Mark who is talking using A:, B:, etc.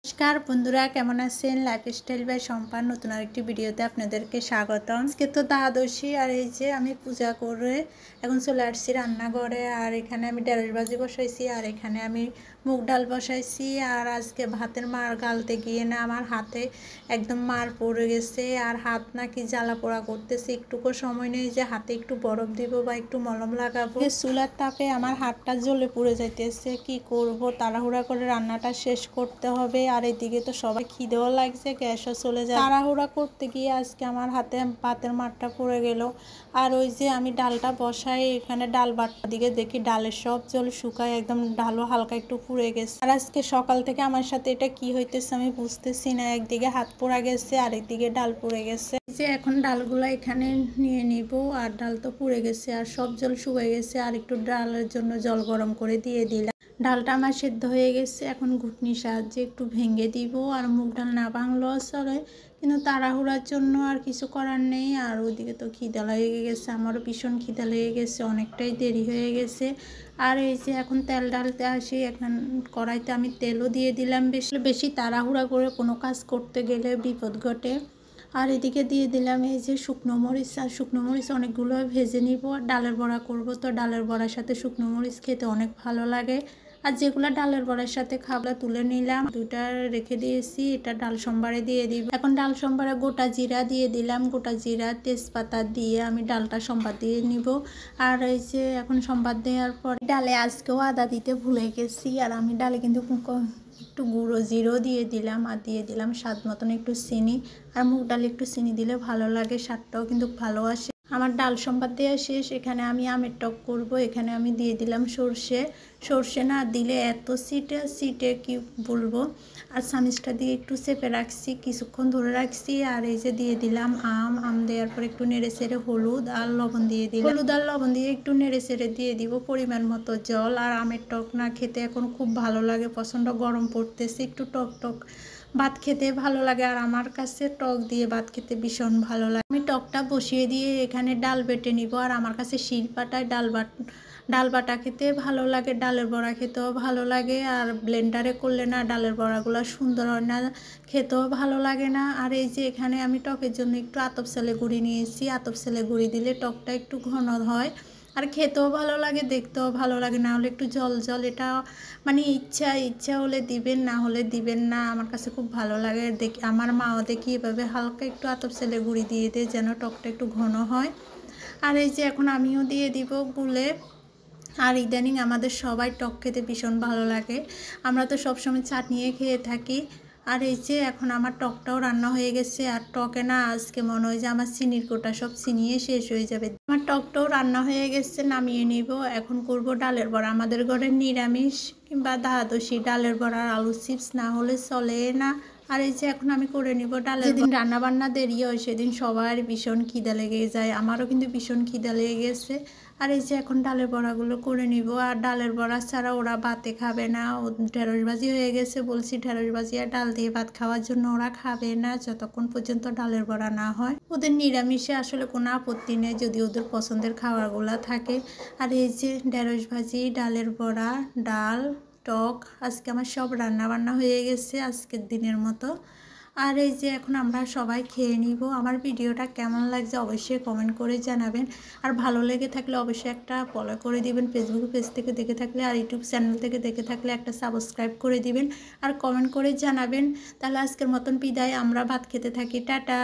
A: नमस्कार बंधुरा केमन आছেন लाइफस्टाइल बाय सम्पा नतून आरेकटी भिडियोते आपनादेरके स्वागतम। आजके तो द्वादशी और এই যে আমি পূজা করে এখন চলে আসছি রান্নাঘরে। আর এখানে আমি ঢেঁড়স ভাজি বসাইছি আর এখানে আমি মুগ ডাল বসাইছি। আর আজকে ভাতের মার গালতে গিয়ে না আমার হাতে একদম মার পড়ে গেছে আর হাত নাকি জ্বালা পোড়া করতেছে। একটুকু সময় নেই যে হাতে একটু বরফ দিব বা একটু মলম লাগাবো। চুলার তাপে আমার হাতটা জ্বলে পুড়ে যাইতেছে, কি করব, তাড়াহুড়া করে রান্নাটা শেষ করতে হবে। আর এদিকে তো সবাই খিদেও লাগছে, গ্যাসও চলে যায়। তাড়াহুড়া করতে গিয়ে আজকে আমার হাতে ভাতের মারটা পড়ে গেল। আর ওই যে আমি ডালটা বসাই, এখানে ডাল বাটটার দিকে দেখি ডালের সব জল শুকায়, একদম ডালও হালকা একটু পুড়ে গেছে। আর আজকে সকাল থেকে আমার সাথে এটা কি হইতেছে আমি বুঝতেছি না। একদিকে হাত পোড়া গেছে আর একদিকে ডাল পুড়ে গেছে। যে এখন ডালগুলো এখানে নিয়ে নিব। আর ডাল তো পুড়ে গেছে আর সব জল শুকিয়ে গেছে। আর একটু ডালের জন্য জল গরম করে দিয়ে দিলাম। ডালটা আমার সেদ্ধ হয়ে গেছে, এখন ঘুটনির সাহায্যে একটু ভেঙে দিব। আর মুগ ডাল না ভাঙলেও চলে, কিন্তু তাড়াহুড়ার জন্য আর কিছু করার নেই। আর ওইদিকে তো খিদা লেগে গেছে, আমারও ভীষণ খিদা লেগে গেছে, অনেকটাই দেরি হয়ে গেছে। আর এই যে এখন তেল ডালতে আসি, এখন কড়াইতে আমি তেলও দিয়ে দিলাম। বেশি তাড়াহুড়া করে কোনো কাজ করতে গেলে বিপদ ঘটে। আর এদিকে দিয়ে দিলাম এই যে শুকনো মরিচ। আর শুকনো মরিচ অনেকগুলো ভেজে নিব। আর ডালের বড়া করব, তো ডালের বড়ার সাথে শুকনো মরিচ খেতে অনেক ভালো লাগে। আর যেগুলো ডালের বড়ার সাথে খাবলা তুলে নিলাম, দুইটা রেখে দিয়েছি, এটা ডাল সম্বারে দিয়ে দিব। এখন ডাল সম্বারে গোটা জিরা দিয়ে দিলাম, গোটা জিরা তেজপাতা দিয়ে আমি ডালটা সম্বাদ দিয়ে নিব। আর এই যে এখন সম্বাদ দেওয়ার পর ডালে আজকেও আদা দিতে ভুলে গেছি। আর আমি ডালে কিন্তু একটু গুঁড়ো জিরো দিয়ে দিলাম আর দিয়ে দিলাম স্বাদ মতন একটু চিনি। আর মুগ ডালে একটু চিনি দিলে ভালো লাগে, স্বাদটাও কিন্তু ভালো আসে। আমার ডাল সম্বাদ দেওয়া শেষ। এখানে আমি আমের টক করব, এখানে আমি দিয়ে দিলাম সর্ষে। সর্ষে না দিলে এত সিটে কি বলবো। আর চামিচটা দিয়ে একটু চেপে রাখছি, কিছুক্ষণ ধরে রাখছি। আর এই যে দিয়ে দিলাম আম দেওয়ার পর একটু নেড়ে চেড়ে হলুদ আর লবণ দিয়ে দিলাম। হলুদ আর লবণ দিয়ে একটু নেড়ে চেড়ে দিয়ে দিব পরিমাণ মতো জল। আর আমের টক না খেতে এখন খুব ভালো লাগে, প্রচণ্ড গরম পড়তেছে, একটু টক টক ভাত খেতে ভালো লাগে। আর আমার কাছে টক দিয়ে ভাত খেতে ভীষণ ভালো লাগে। আমি টকটা বসিয়ে দিয়ে এখানে ডাল বেটে নিব। আর আমার কাছে শিলপাটায় ডাল বাটা খেতে ভালো লাগে, ডালের বড়া খেতেও ভালো লাগে। আর ব্লেন্ডারে করলে না ডালের বড়াগুলো সুন্দর হয় না, খেতেও ভালো লাগে না। আর এই যে এখানে আমি টকের জন্য একটু আতপ চালে গুঁড়ি নিয়েছি। আতপ চালে গুঁড়ি দিলে টকটা একটু ঘন হয় আর খেতেও ভালো লাগে, দেখতেও ভালো লাগে। না হলে একটু জল জল, এটা মানে ইচ্ছা হলে দিবেন, না হলে দিবেন না। আমার কাছে খুব ভালো লাগে। দেখি আমার মাও দেখি এভাবে হালকা একটু আতপ চালে গুঁড়ি দিয়ে দেয় যেন টকটা একটু ঘন হয়। আর এই যে এখন আমিও দিয়ে দিব গুলে। আর ইদানিং আমাদের সবাই টক খেতে ভীষণ ভালো লাগে, আমরা তো সবসময় চাটনিয়ে খেয়ে থাকি। আর এই যে এখন আমার টকটাও রান্না হয়ে গেছে। আর টকে না আজকে মনে হয় যে আমার চিনির কোটা সব চিনিয়ে শেষ হয়ে যাবে। আমার টকটাও রান্না হয়ে গেছে, নামিয়ে নিব। এখন করব ডালের বড়া। আমাদের ঘরে নিরামিষ কিংবা দ্বাদশী ডালের বড়া আর আলু চিপস না হলে চলে না। আর এই যে এখন আমি করে নিব ডালের। যেদিন রান্না বান্না দেরি হয় সেদিন সবার ভীষণ খিদা লেগে যায়, আমারও কিন্তু ভীষণ খিদা লেগে গেছে। আর এই যে এখন ডালের বড়াগুলো করে নিব। আর ডালের বড়া ছাড়া ওরা ভাতে খাবে না। ঢেঁড়স ভাজি হয়ে গেছে, বলছি ঢেঁড়স ভাজি আর ডাল দিয়ে ভাত খাওয়ার জন্য ওরা খাবে না যতক্ষণ পর্যন্ত ডালের বড়া না হয়। ওদের নিরামিষে আসলে কোনো আপত্তি নেই যদি ওদের পছন্দের খাবারগুলো থাকে। আর এই যে ঢেঁড়স ভাজি, ডালের বড়া, ডাল, টক, আজকে আমার সব রান্না বান্না হয়ে গেছে আজকের দিনের মতো। আর এই যে এখন আমরা সবাই খেয়ে নিব। আমার ভিডিওটা কেমন লাগছে অবশ্যই কমেন্ট করে জানাবেন। আর ভালো লেগে থাকলে অবশ্যই একটা ফলো করে দিবেন, ফেসবুক পেজ থেকে দেখে থাকলে। আর ইউটিউব চ্যানেল থেকে দেখে থাকলে একটা সাবস্ক্রাইব করে দিবেন আর কমেন্ট করে জানাবেন। তাহলে আজকের মতন বিদায়, আমরা ভাত খেতে থাকি, টাটা।